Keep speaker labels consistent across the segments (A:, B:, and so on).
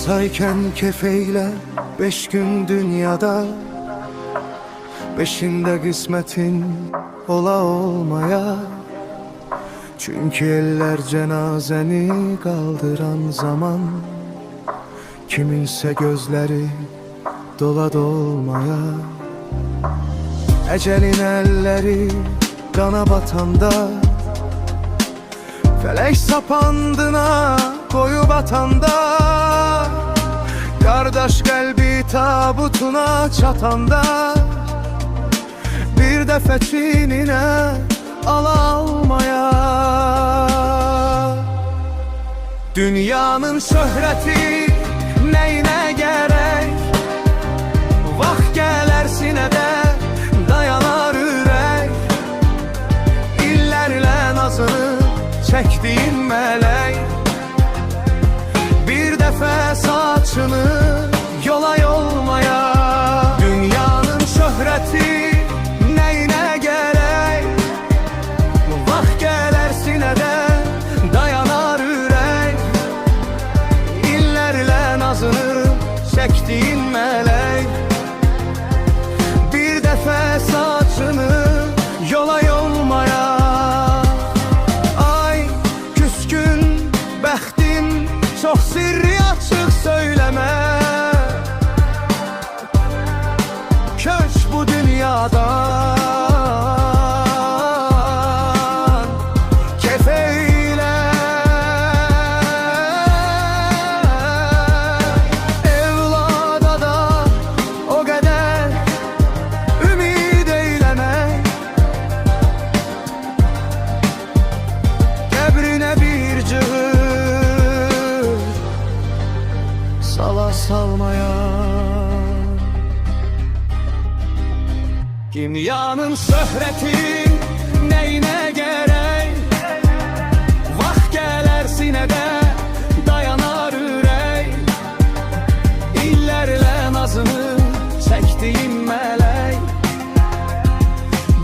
A: sayken kefeyle 5 gün dünyada, beşinde kısmetin ola olmaya. Çünkü eller cenazeni kaldıran zaman, kiminse gözleri dola dolmaya. Ecelin elleri qana batanda, felek sapandına koyup atanda, kardeş kalbi tabutuna çatanda, bir defa çiğnine almaya. Dünyanın şöhreti neyine gerek, vaxt gələr sinədə dayanar ürək. İllərlə nazını çəkdiyin mələk, bir dəfə saçını yola yolmaya. Dünyanın şöhrəti neyine gerek, vaxt gələr sinədə dayanar ürək. İllərlə nazını çəkdiyin mələk, bir dəfə saçını yola yolmaya. Ay küskün bəxtin çox sirri açıq söyləmə, köç bu dünyadan kefeyle. Evlada da o qədər ümid eyləmək, qəbrinə bir cığır sala salmaya. Dünyanın şöhreti neyine gerek, vaxt gələr sinədə dayanar ürək. İllərlə nazını çəkdiyin mələk,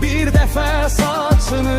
A: bir dəfə saçını